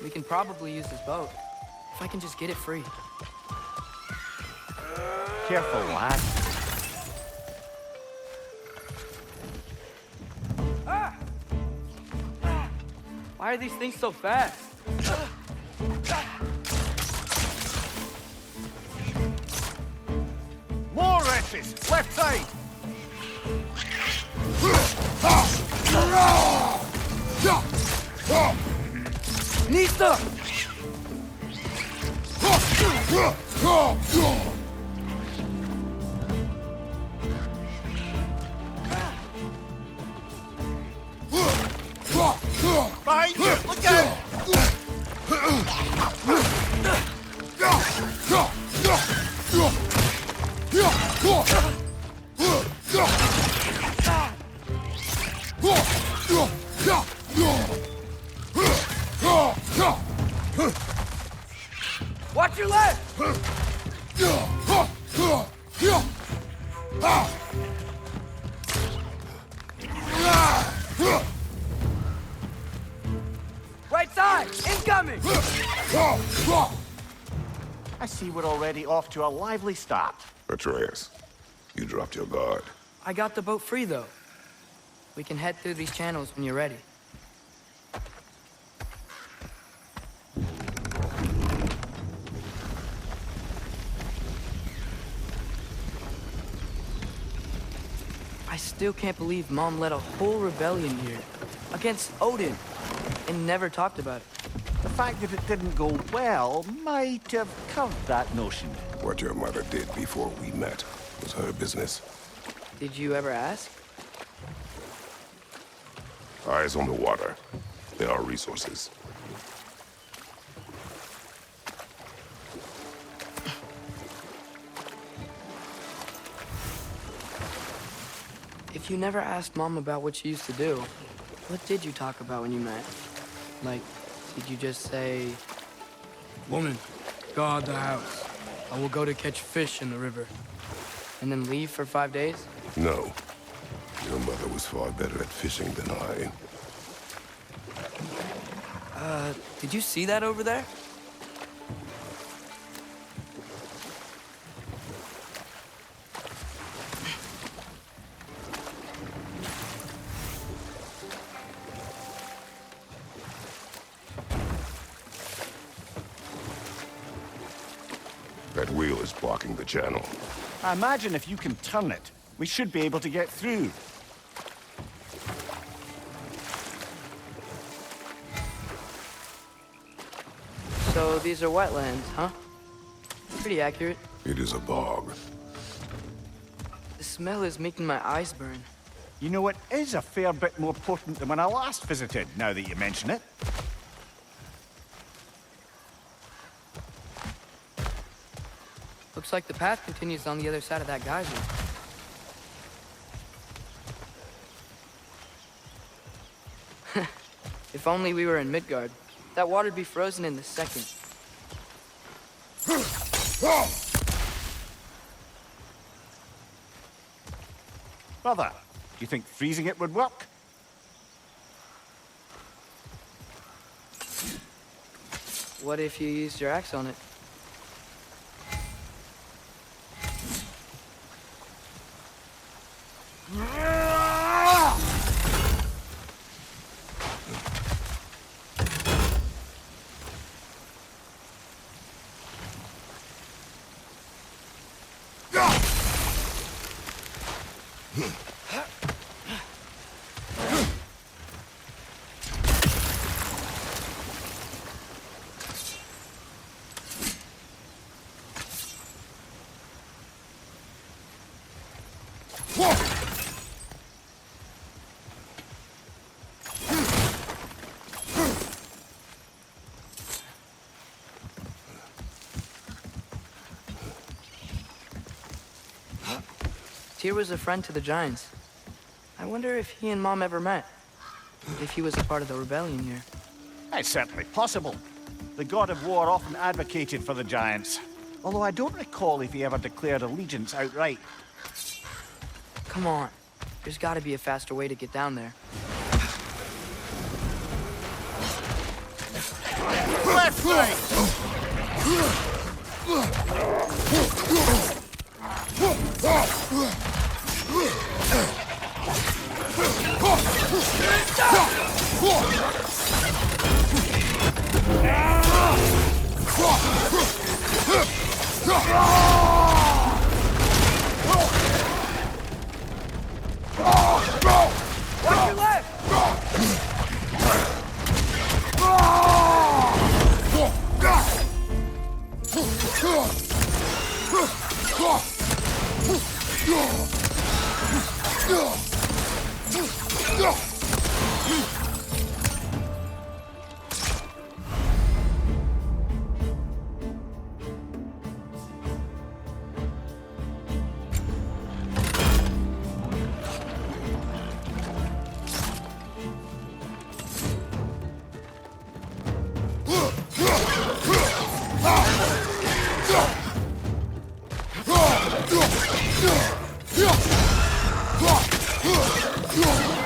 We can probably use this boat. If I can just get it free. Careful, lad. Why are these things so fast? More wretches! Left side! Nista! Behind you! Look out! Watch your left! Right side! Incoming! I see we're already off to a lively start. Atreus, you dropped your guard. I got the boat free, though. We can head through these channels when you're ready. I still can't believe Mom led a whole rebellion here. Against Odin. And never talked about it. The fact that it didn't go well might have curved that notion. What your mother did before we met was her business. Did you ever ask? Eyes on the water. There are resources. If you never asked Mom about what she used to do, what did you talk about when you met? Like, did you just say, "Woman, guard the house. I will go to catch fish in the river," and then leave for 5 days? No. Your mother was far better at fishing than I. Did you see that over there? That wheel is blocking the channel. I imagine if you can turn it, we should be able to get through. So these are wetlands, huh? Pretty accurate. It is a bog. The smell is making my eyes burn. You know, it is a fair bit more potent than when I last visited, now that you mention it. Looks like the path continues on the other side of that geyser. If only we were in Midgard. That water'd be frozen in the second. Brother, do you think freezing it would work? What if you used your axe on it? Tyr was a friend to the Giants. I wonder if he and Mom ever met. If he was a part of the rebellion here. It's certainly possible. The god of war often advocated for the Giants. Although I don't recall if he ever declared allegiance outright. Come on. There's gotta be a faster way to get down there. Left side! Watch your left!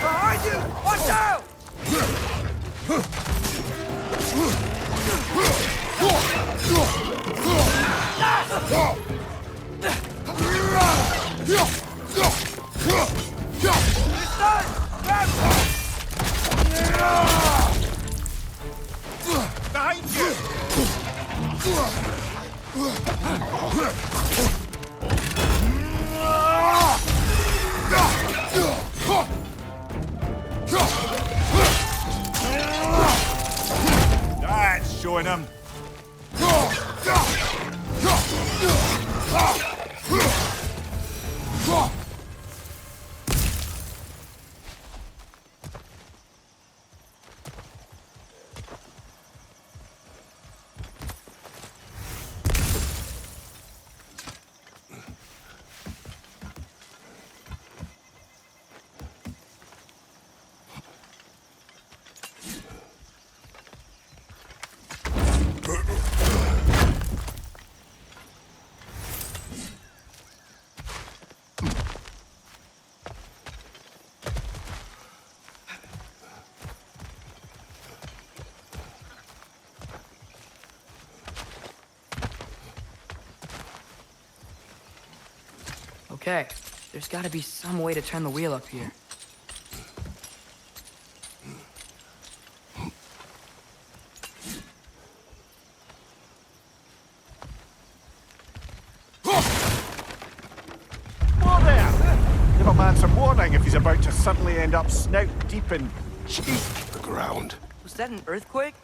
Behind you! Watch out! It's done! Grab Behind you! That's showing him. Okay, there's gotta be some way to turn the wheel up here. Whoa there! Give a man some warning if he's about to suddenly end up snout deep in cheese. The ground. Was that an earthquake?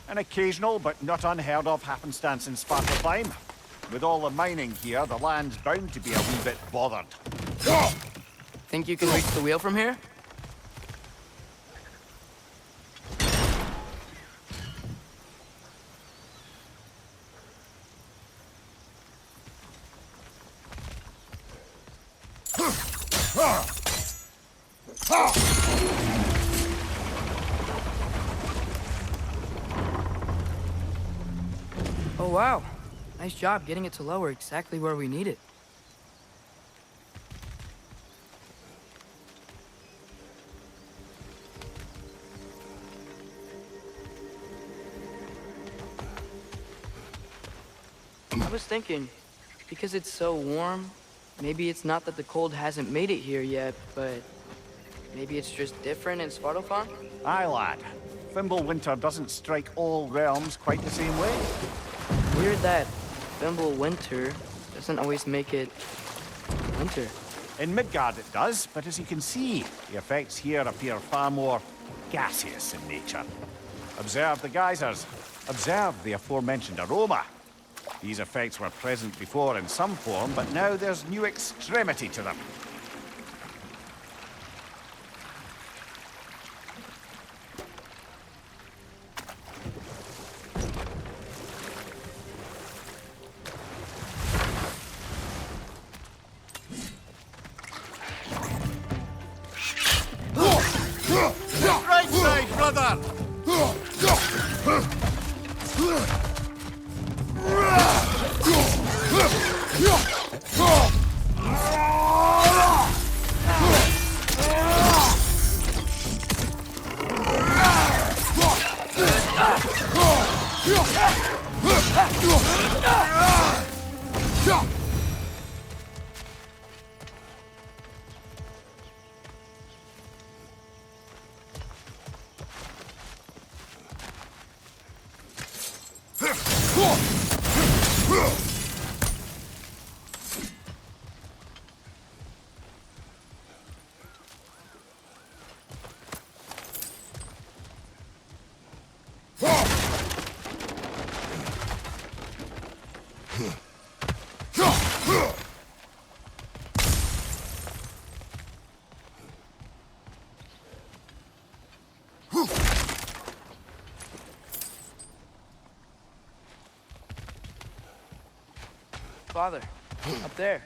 An occasional but not unheard of happenstance in Svartalfheim. With all the mining here, the land's bound to be a wee bit bothered. Think you can reach the wheel from here? Oh wow. Nice job getting it to lower exactly where we need it. I was thinking, because it's so warm, maybe it's not that the cold hasn't made it here yet, but maybe it's just different in Svartalfheim? Aye, lad. Fimbulwinter doesn't strike all realms quite the same way. Weird that Fimbulwinter doesn't always make it winter. In Midgard it does, but as you can see, the effects here appear far more gaseous in nature. Observe the geysers. Observe the aforementioned aroma. These effects were present before in some form, but now there's new extremity to them. Right side, brother! father. Up there.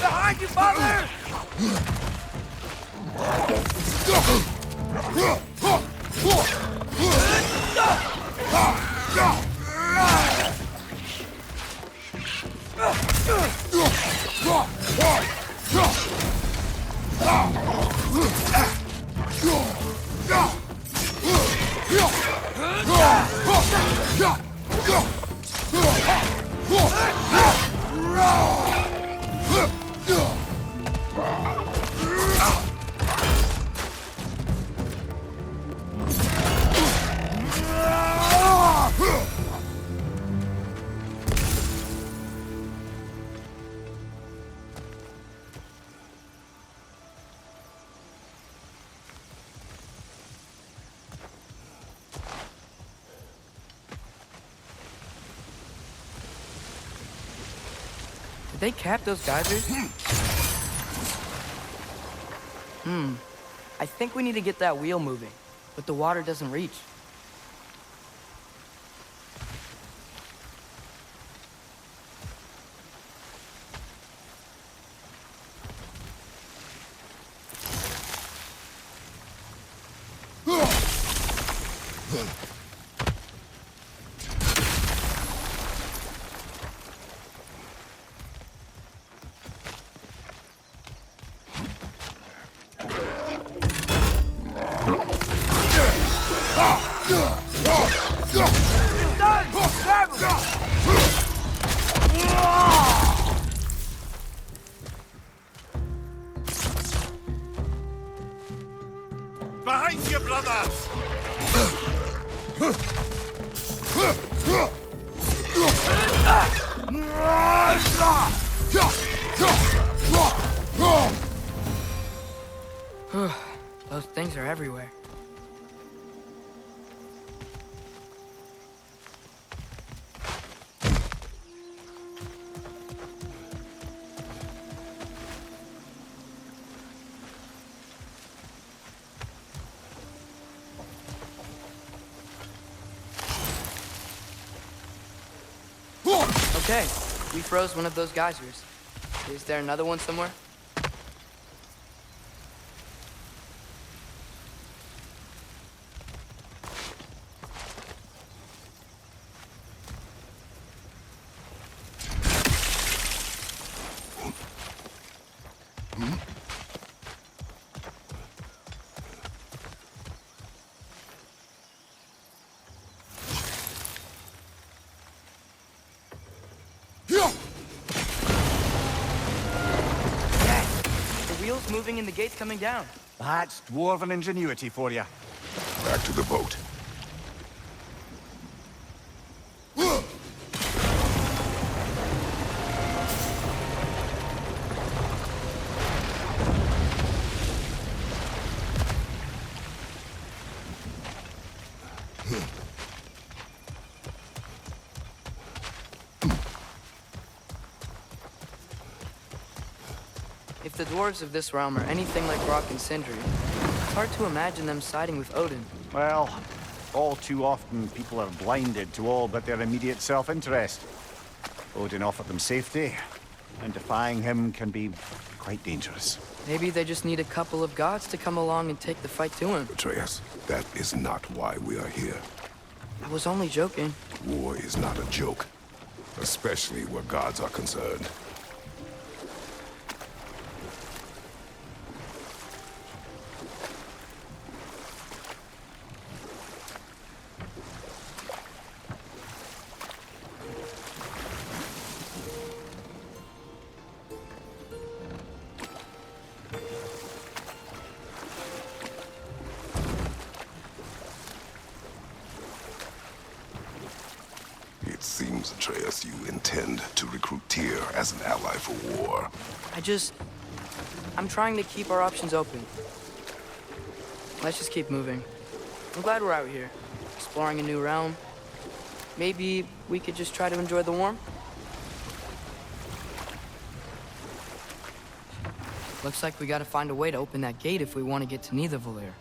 Behind you, father! Did they cap those geysers? I think we need to get that wheel moving, but the water doesn't reach. Behind you, brothers! Those things are everywhere. Okay, we froze one of those geysers. Is there another one somewhere? Wheels moving and the gate's coming down. That's dwarven ingenuity for you. Back to the boat. If the dwarves of this realm are anything like Rock and Sindri, it's hard to imagine them siding with Odin. Well, all too often people are blinded to all but their immediate self-interest. Odin offered them safety, and defying him can be quite dangerous. Maybe they just need a couple of gods to come along and take the fight to him. Atreus, that is not why we are here. I was only joking. War is not a joke, especially where gods are concerned. It seems, Atreus, you intend to recruit Tyr as an ally for war. I'm trying to keep our options open. Let's just keep moving. I'm glad we're out here, exploring a new realm. Maybe we could just try to enjoy the warmth? Looks like we gotta find a way to open that gate if we want to get to Nidavellir.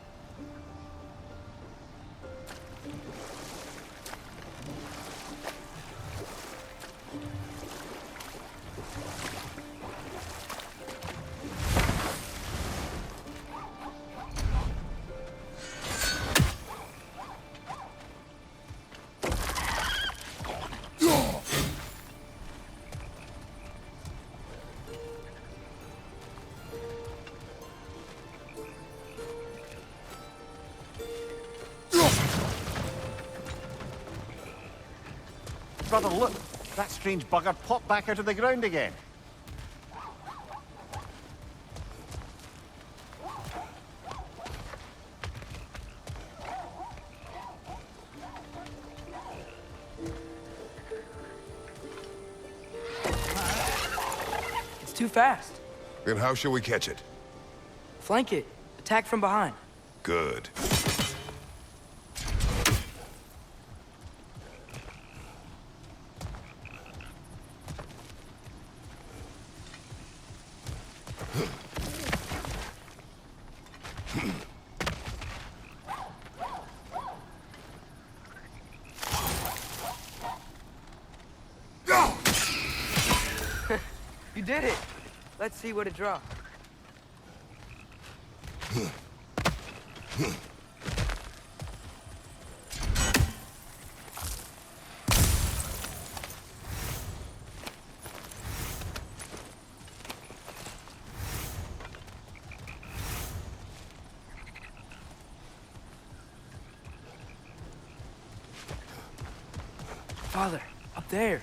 Brother, look! That strange bugger popped back out of the ground again. It's too fast. Then how shall we catch it? Flank it. Attack from behind. Good. You did it! Let's see what it draws. Father, up there.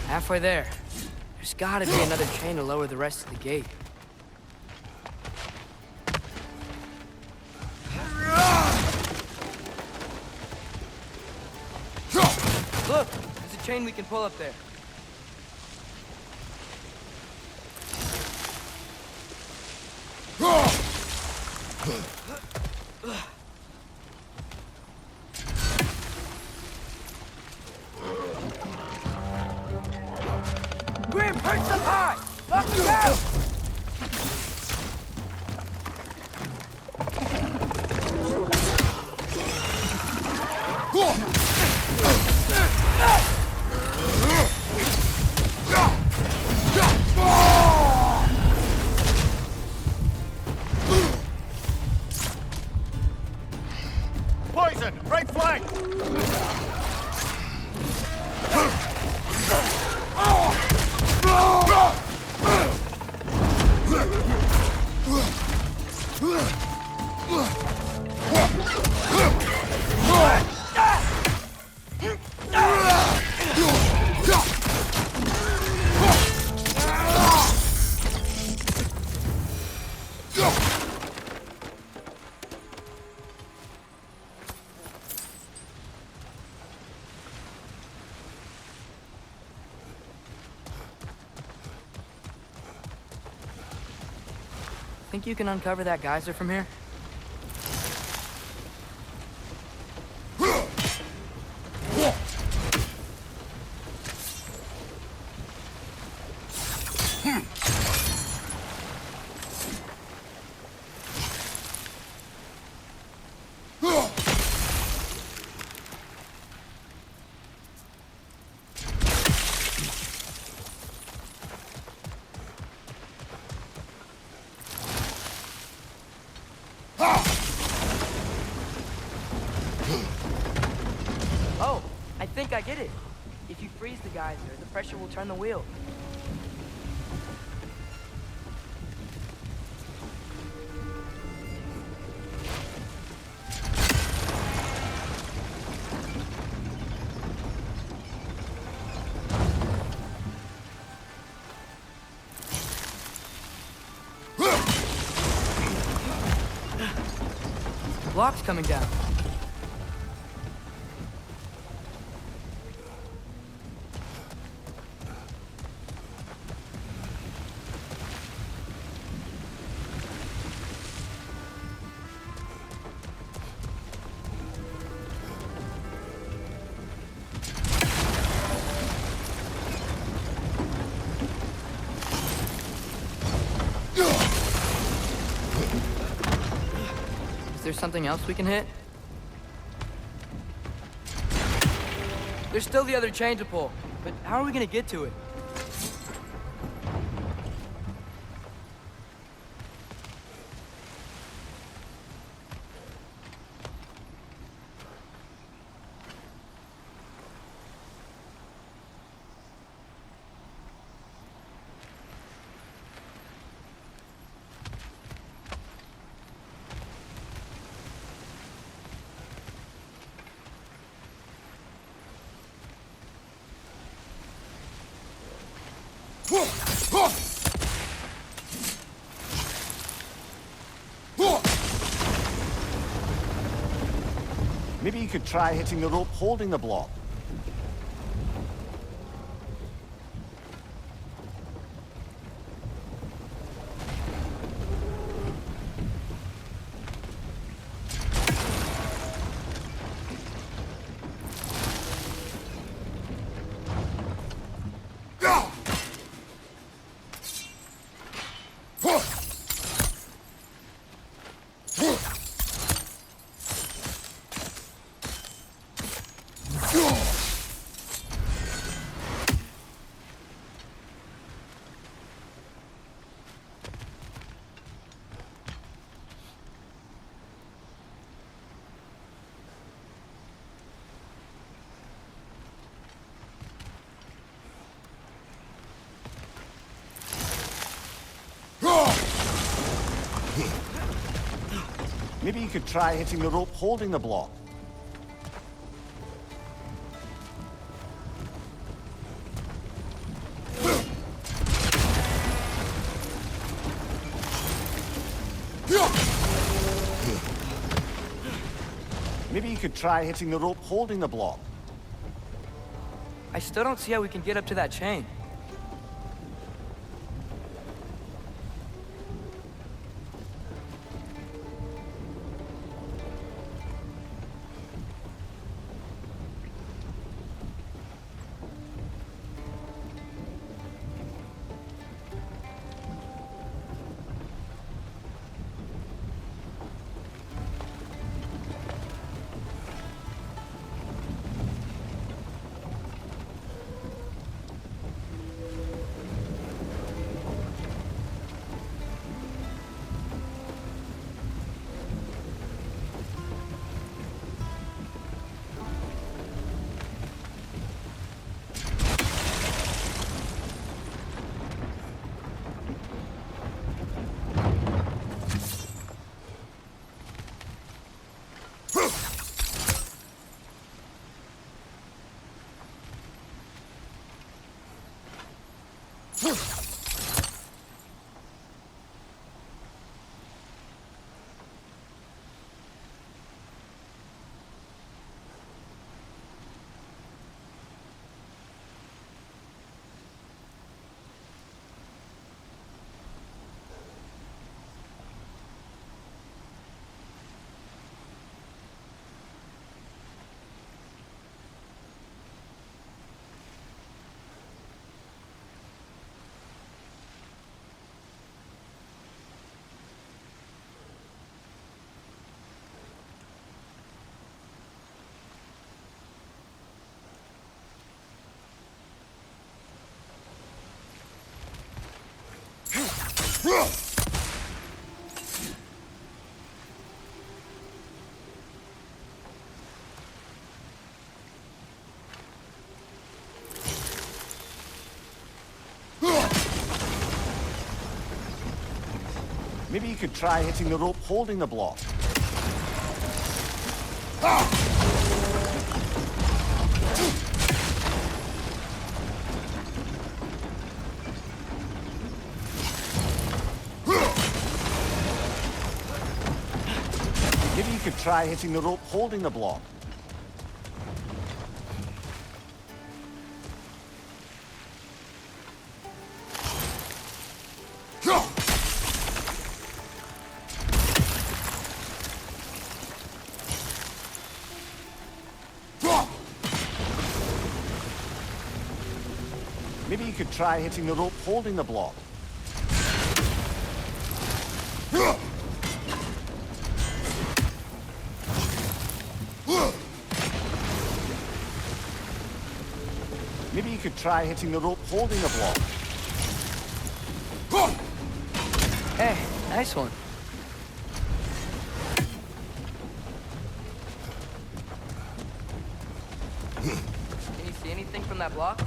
Halfway there. There's gotta be another chain to lower the rest of the gate. Look! There's a chain we can pull up there. Grim, perch up high! Up and down! Poison! Right flank! Think you can uncover that geyser from here? Oh, I think I get it. If you freeze the geyser, the pressure will turn the wheel. The block's coming down. Is there something else we can hit? There's still the other chain to pull, but how are we gonna get to it? Maybe you could try hitting the rope holding the block. Maybe you could try hitting the rope holding the block. Maybe you could try hitting the rope holding the block. I still don't see how we can get up to that chain. Maybe you could try hitting the rope holding the block. Maybe you could try hitting the rope holding the block. Maybe you could try hitting the rope holding the block. Maybe you could try hitting the rope holding the block. Hey, nice one. Can you see anything from that block?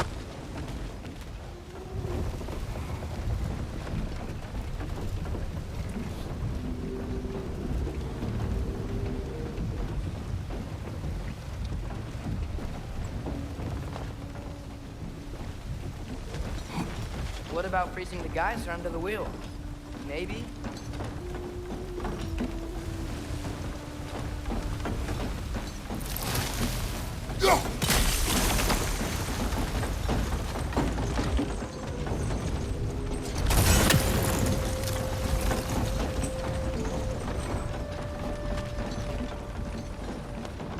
What about freezing the geyser under the wheel? Maybe?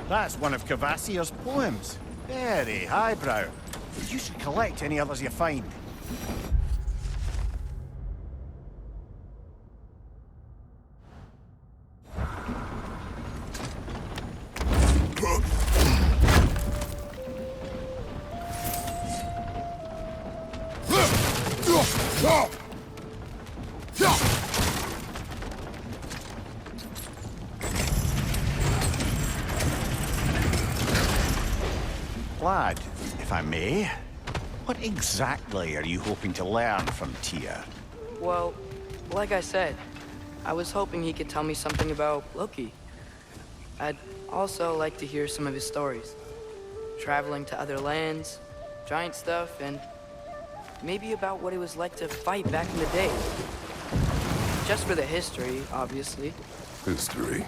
That's one of Cavassier's poems. Very highbrow. You should collect any others you find. Lad, if I may, what exactly are you hoping to learn from Tyr? Well, like I said, I was hoping he could tell me something about Loki. I'd also like to hear some of his stories. Traveling to other lands, giant stuff, and maybe about what it was like to fight back in the day. Just for the history, obviously. History.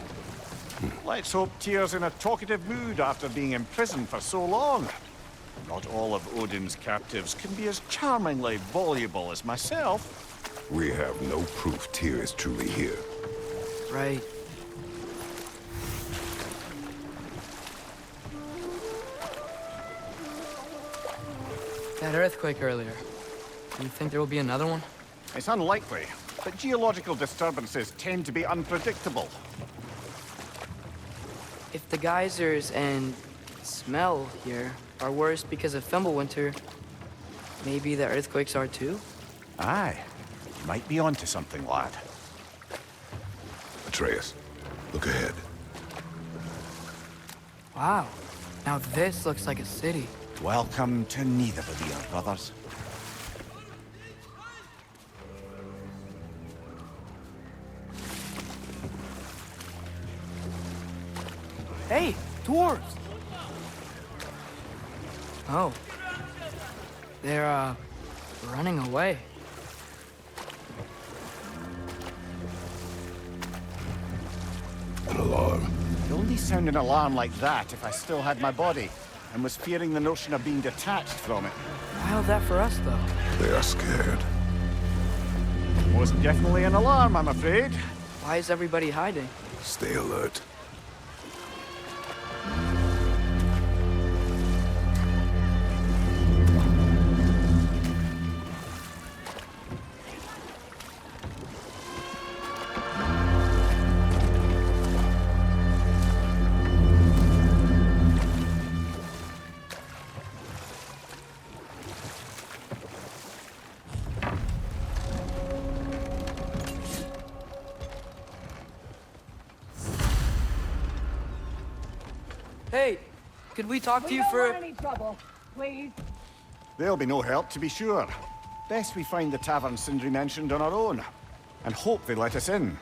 Let's hope Tyr's in a talkative mood after being imprisoned for so long. Not all of Odin's captives can be as charmingly voluble as myself. We have no proof Tyr is truly here. Right. That earthquake earlier. Do you think there will be another one? It's unlikely, but geological disturbances tend to be unpredictable. If the geysers and smell here are worse because of Fimbulwinter, maybe the earthquakes are too? Aye. You might be onto something, lad. Atreus, look ahead. Wow. Now this looks like a city. Welcome to Nidavellir, brothers. Hey, dwarves! Oh. They're, running away. An alarm. I'd only sound an alarm like that if I still had my body, and was fearing the notion of being detached from it. How's that for us, though? They are scared. Most definitely an alarm, I'm afraid. Why is everybody hiding? Stay alert. Hey, could we talk to you for... We don't want any trouble, please. There'll be no help, to be sure. Best we find the tavern Sindri mentioned on our own, and hope they let us in.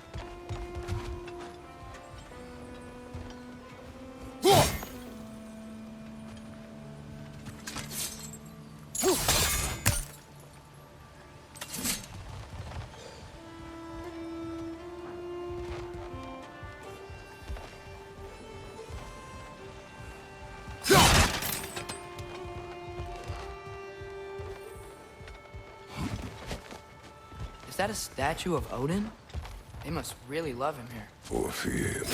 Is that a statue of Odin? They must really love him here. Or fear.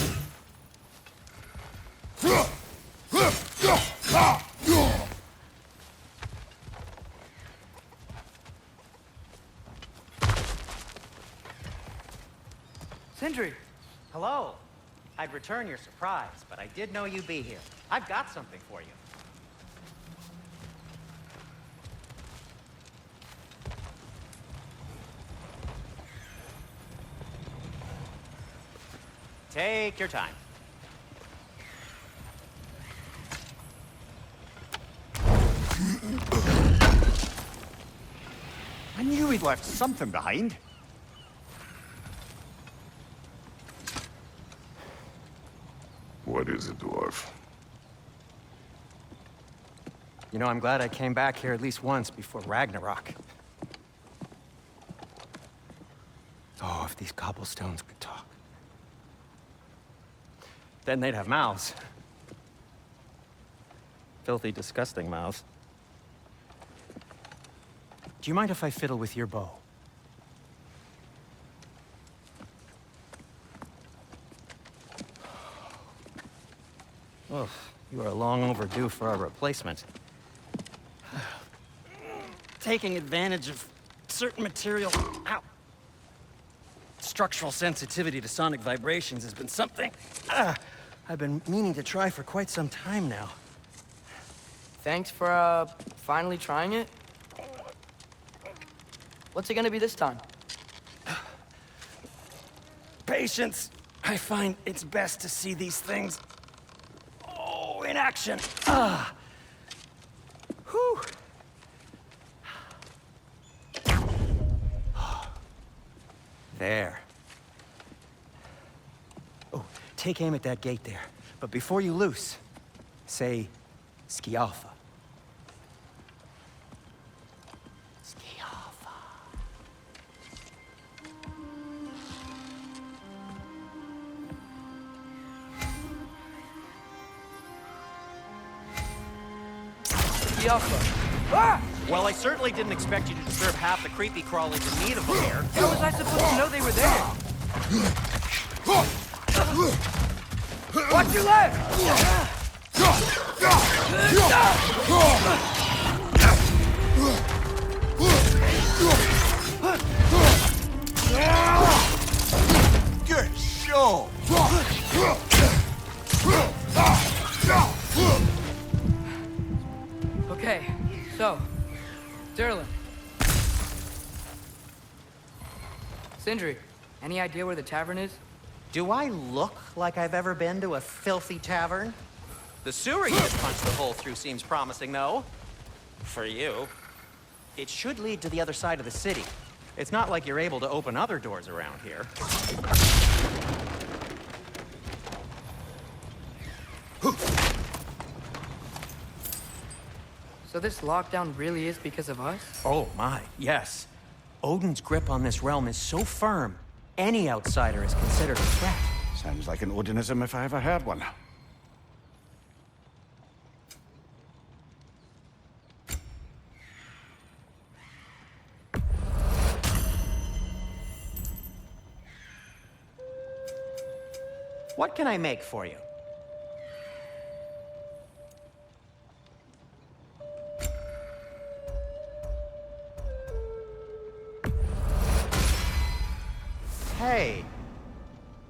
Sindri! Hello. I'd return your surprise, but I did know you'd be here. I've got something for you. Take your time. I knew he'd left something behind. What is it, dwarf? You know, I'm glad I came back here at least once before Ragnarök. Oh, if these cobblestones could talk. Then they'd have mouths. Filthy, disgusting mouths. Do you mind if I fiddle with your bow? Oh, you are long overdue for a replacement. Taking advantage of certain material... Ow! Structural sensitivity to sonic vibrations has been something I've been meaning to try for quite some time now. Thanks for, finally trying it. What's it gonna be this time? Patience. I find it's best to see these things... Oh, in action. Whew. There. Oh, take aim at that gate there. But before you loose, say, Skialfa. Skialfa. Skialfa. Ah! Well, I certainly didn't expect you to disturb half the creepy crawlies in need of them here. How was I supposed to know they were there? Watch your left! Good show! Okay, so, Derlin. Sindri, any idea where the tavern is? Do I look like I've ever been to a filthy tavern? The sewer you just punched the hole through seems promising, though. For you. It should lead to the other side of the city. It's not like you're able to open other doors around here. So this lockdown really is because of us? Oh my, yes. Odin's grip on this realm is so firm, any outsider is considered a threat. Sounds like an Odinism if I ever heard one. What can I make for you? Hey,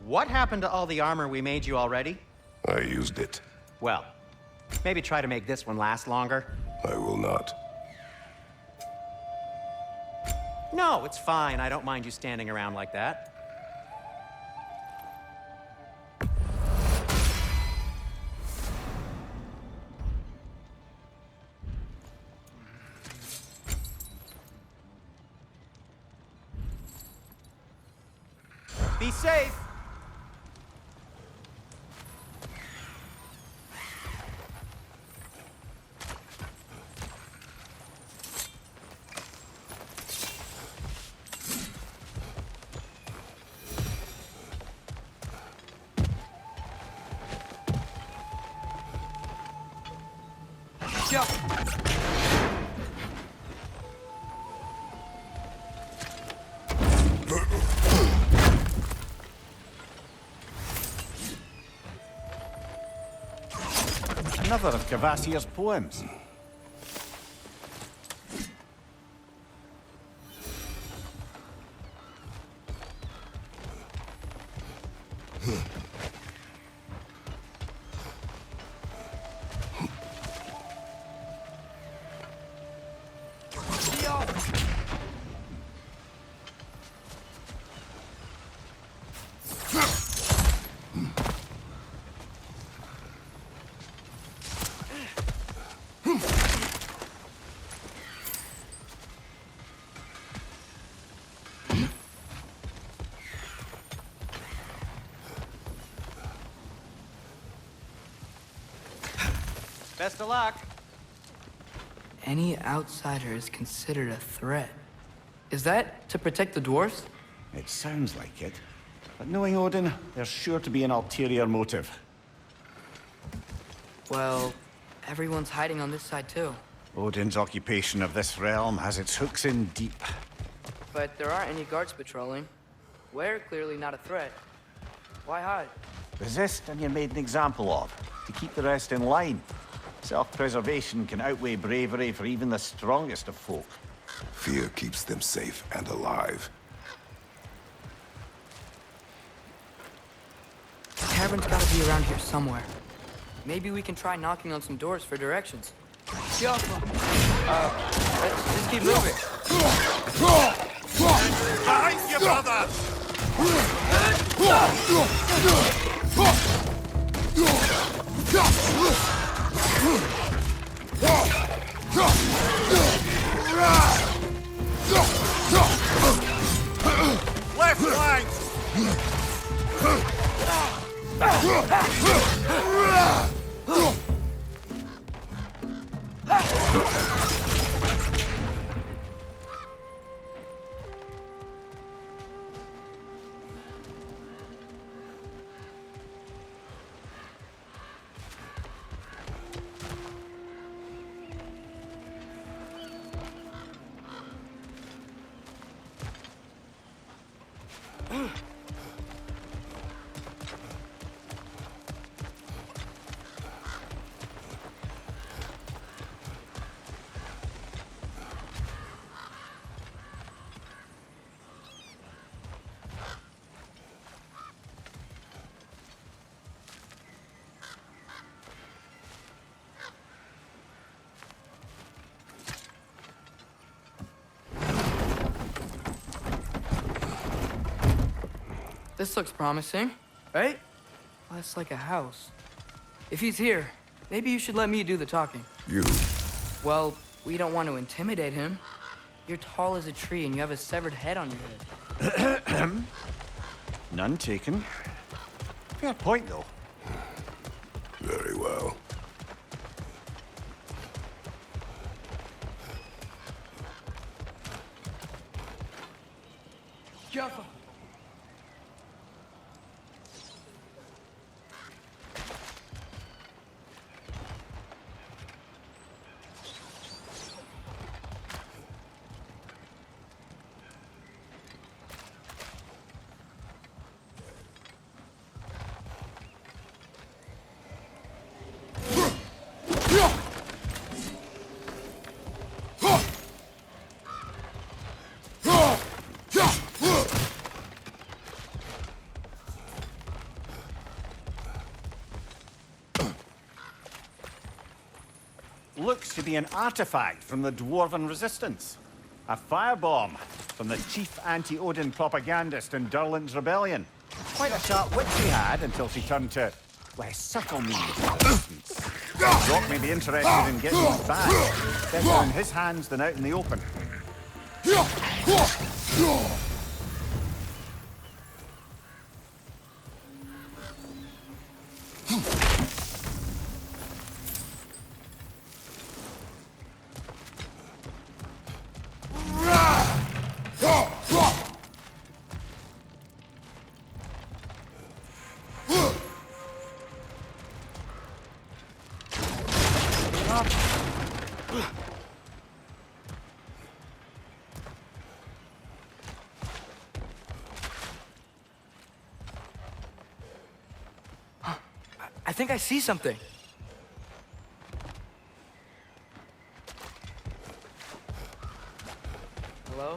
what happened to all the armor we made you already? I used it. Well, maybe try to make this one last longer. I will not. No, it's fine. I don't mind you standing around like that. Be safe! Another of Kvasir's poems. Best of luck. Any outsider is considered a threat. Is that to protect the dwarves? It sounds like it. But knowing Odin, there's sure to be an ulterior motive. Well, everyone's hiding on this side too. Odin's occupation of this realm has its hooks in deep. But there aren't any guards patrolling. We're clearly not a threat. Why hide? Resist and you're made an example of, to keep the rest in line. Self-preservation can outweigh bravery for even the strongest of folk. Fear keeps them safe and alive. The tavern's gotta be around here somewhere. Maybe we can try knocking on some doors for directions. Let's just keep moving. Behind you, brother! Left flank! This looks promising, right? Less like a house. If he's here, maybe you should let me do the talking. You. Well, we don't want to intimidate him. You're tall as a tree and you have a severed head on your head. None taken. Fair point, though. Very well. Careful. Looks to be an artifact from the Dwarven Resistance. A firebomb from the chief anti-Odin propagandist in Durlin's rebellion. Quite a sharp wit she had until she turned to less subtle means of resistance. Brock may be interested in getting it back. Better in his hands than out in the open. I think I see something. Hello?